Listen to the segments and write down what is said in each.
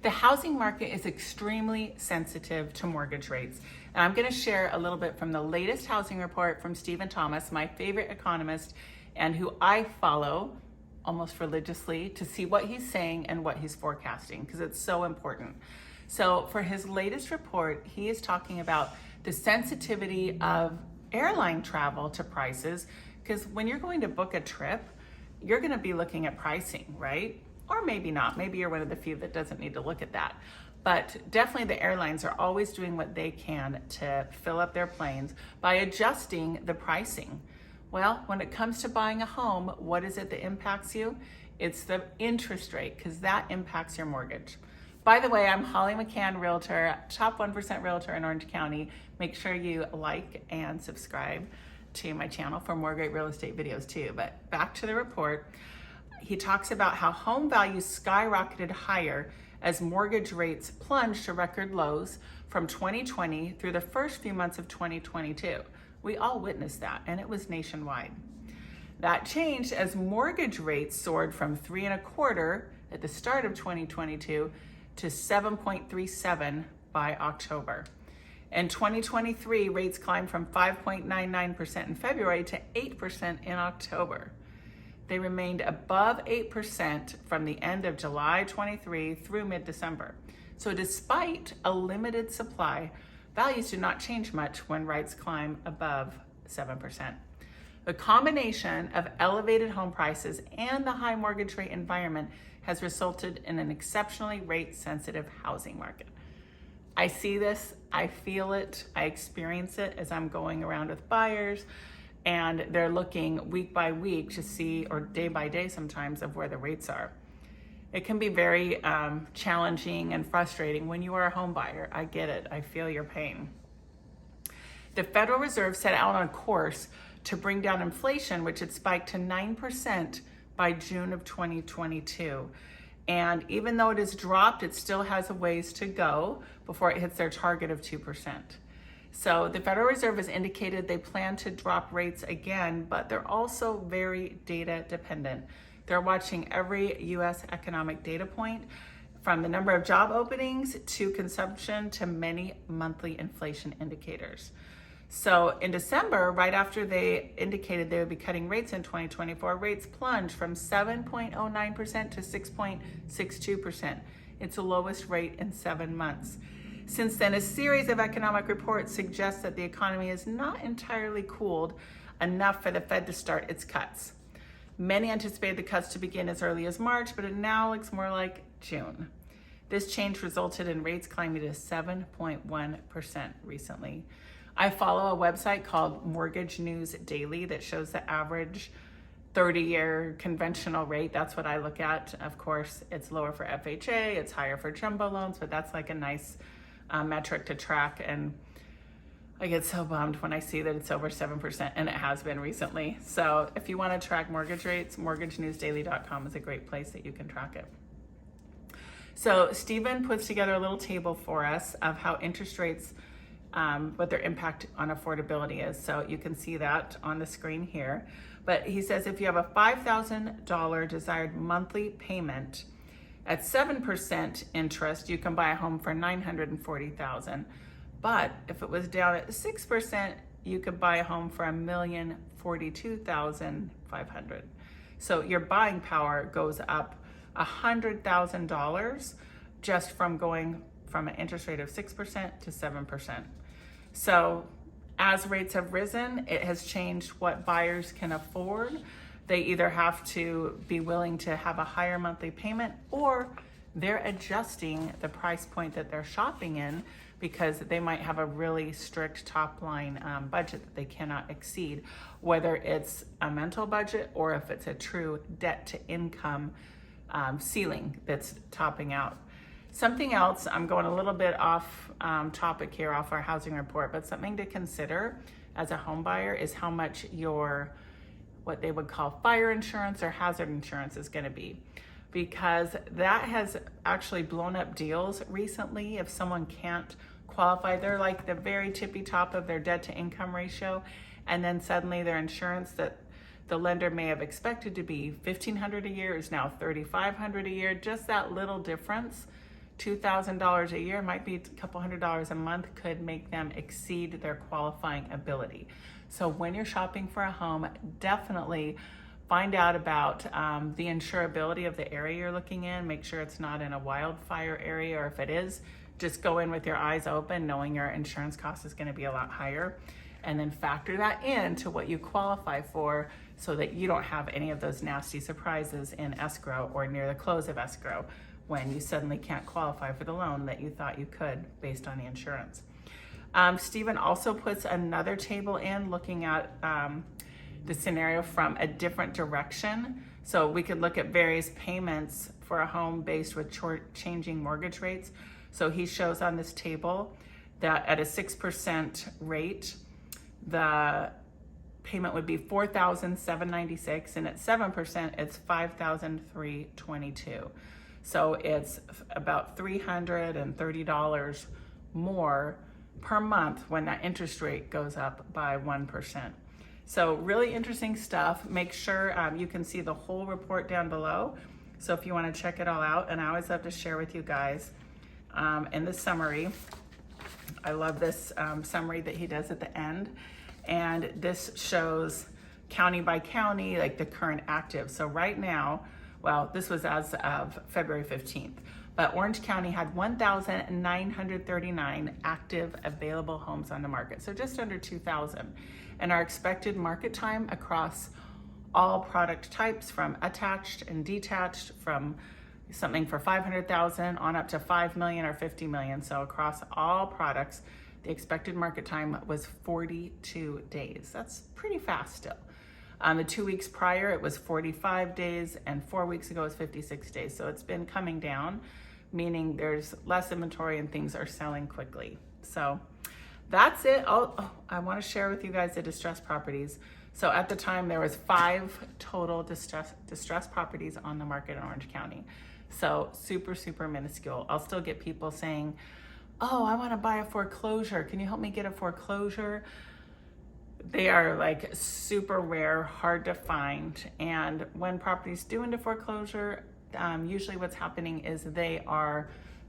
The housing market is extremely sensitive to mortgage rates. And I'm going to share a little bit from the latest housing report from Stephen Thomas, my favorite economist, and who I follow almost religiously to see what he's saying and what he's forecasting, because it's so important. So for his latest report, he is talking about the sensitivity of airline travel to prices, because when you're going to book a trip, you're going to be looking at pricing, right? Or maybe not. Maybe you're one of the few that doesn't need to look at that. But definitely the airlines are always doing what they can to fill up their planes by adjusting the pricing. Well, when it comes to buying a home, what is it that impacts you? It's the interest rate, because that impacts your mortgage. By the way, I'm Holly McKhann, realtor, top 1% realtor in Orange County. Make sure you like and subscribe to my channel for more great real estate videos too. But back to the report, he talks about how home values skyrocketed higher as mortgage rates plunged to record lows from 2020 through the first few months of 2022. We all witnessed that, and it was nationwide. That changed as mortgage rates soared from 3.25% at the start of 2022 to 7.37% by October. In 2023, rates climbed from 5.99% in February to 8% in October. They remained above 8% from the end of July 23 through mid-December. So despite a limited supply, values do not change much when rates climb above 7%. The combination of elevated home prices and the high mortgage rate environment has resulted in an exceptionally rate-sensitive housing market. I see this, I feel it, I experience it as I'm going around with buyers, and they're looking week by week to see, or day by day sometimes, of where the rates are. It can be very challenging and frustrating when you are a home buyer. I get it, I feel your pain. The Federal Reserve set out on a course to bring down inflation, which had spiked to 9% by June of 2022. And even though it has dropped, it still has a ways to go before it hits their target of 2%. So the Federal Reserve has indicated they plan to drop rates again, but they're also very data dependent. They're watching every US economic data point, from the number of job openings to consumption to many monthly inflation indicators. So in December, right after they indicated they would be cutting rates in 2024, rates plunged from 7.09% to 6.62%. It's the lowest rate in 7 months. Since then, a series of economic reports suggest that the economy is not entirely cooled enough for the Fed to start its cuts. Many anticipated the cuts to begin as early as March, but it now looks more like June. This change resulted in rates climbing to 7.1% recently. I follow a website called Mortgage News Daily that shows the average 30-year conventional rate. That's what I look at. Of course, it's lower for FHA, it's higher for jumbo loans, but that's like a nice metric to track. And I get so bummed when I see that it's over 7%, and it has been recently. So if you want to track mortgage rates, mortgagenewsdaily.com is a great place that you can track it. So Stephen puts together a little table for us of how interest rates, what their impact on affordability is. So you can see that on the screen here. But he says if you have a $5,000 desired monthly payment at 7% interest, you can buy a home for $940,000. But if it was down at 6%, you could buy a home for $1,042,500. So your buying power goes up $100,000 just from going from an interest rate of 6% to 7%. So as rates have risen, it has changed what buyers can afford. They either have to be willing to have a higher monthly payment, or they're adjusting the price point that they're shopping in because they might have a really strict top line budget that they cannot exceed, whether it's a mental budget or if it's a true debt to income ceiling that's topping out. Something else, I'm going a little bit off topic here, off our housing report, but something to consider as a home buyer is how much your, what they would call fire insurance or hazard insurance is going to be, because that has actually blown up deals recently. If someone can't qualify, they're like the very tippy top of their debt to income ratio, and then suddenly their insurance that the lender may have expected to be $1,500 a year is now $3,500 a year. Just that little difference $2,000 a year, might be a couple $100 a month, could make them exceed their qualifying ability. So when you're shopping for a home, definitely find out about the insurability of the area you're looking in. Make sure it's not in a wildfire area, or if it is, just go in with your eyes open, knowing your insurance cost is going to be a lot higher, and then factor that into what you qualify for so that you don't have any of those nasty surprises in escrow or near the close of escrow when you suddenly can't qualify for the loan that you thought you could based on the insurance. Stephen also puts another table in looking at the scenario from a different direction. So we could look at various payments for a home based with changing mortgage rates. So he shows on this table that at a 6% rate, the payment would be $4,796, and at 7%, it's $5,322. So it's about $330 more per month when that interest rate goes up by 1%. So really interesting stuff. Make sure you can see the whole report down below. So if you want to check it all out, and I always love to share with you guys in the summary. I love this summary that he does at the end. And this shows county by county, like the current active. So right now, well, this was as of February 15th, but Orange County had 1,939 active available homes on the market. So just under 2,000. And our expected market time across all product types, from attached and detached, from something for 500,000 on up to 5 million or 50 million. So across all products, the expected market time was 42 days. That's pretty fast still. The 2 weeks prior, it was 45 days, and 4 weeks ago it was 56 days. So it's been coming down, meaning there's less inventory and things are selling quickly. So that's it. I want to share with you guys the distressed properties. So at the time, there was 5 total distressed properties on the market in Orange County. So super, super minuscule. I'll still get people saying, oh, I want to buy a foreclosure. Can you help me get a foreclosure? They are like super rare, hard to find. And when properties do into foreclosure, usually what's happening is the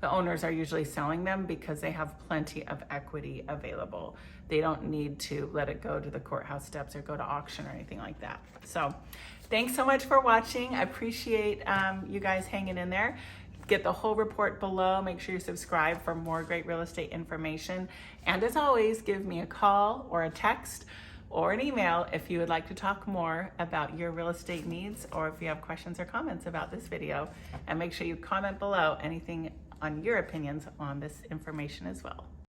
owners are usually selling them because they have plenty of equity available. They don't need to let it go to the courthouse steps or go to auction or anything like that. So thanks so much for watching. I appreciate you guys hanging in there. Get the whole report below. Make sure you subscribe for more great real estate information. And as always, give me a call or a text or an email if you would like to talk more about your real estate needs, or if you have questions or comments about this video. And make sure you comment below anything on your opinions on this information as well.